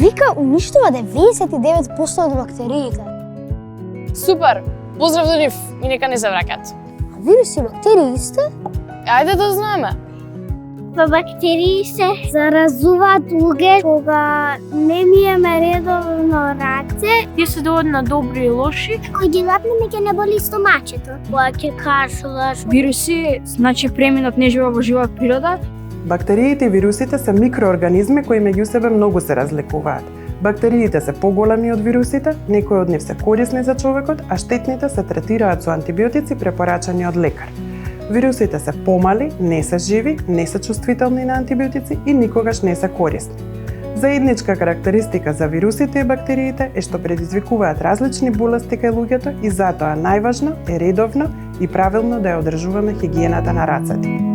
Вика уништува 99% од бактериите. Супер! Поздрав до нив и нека не завракат. А вируси и бактерии сте? Ајде да знаеме. Бактерии се заразуваат луѓе кога не миеме редовно раце. Тие се доводат на добри и лоши. Кој ги лапнеме ќе не боли стомачето. Кога ќе кашлаш. Вируси, значи преминат нежива во жива природа. Бактериите и вирусите се микроорганизми кои меѓу себе многу се разликуваат. Бактериите се поголеми од вирусите, некои од нив се корисни за човекот, а штетните се третираат со антибиотици препорачани од лекар. Вирусите се помали, не се живи, не се чувствителни на антибиотици и никогаш не се корисни. Заедничка карактеристика за вирусите и бактериите е што предизвикуваат различни болести кај луѓето и затоа најважно е редовно и правилно да ја одржуваме хигиената на рацете.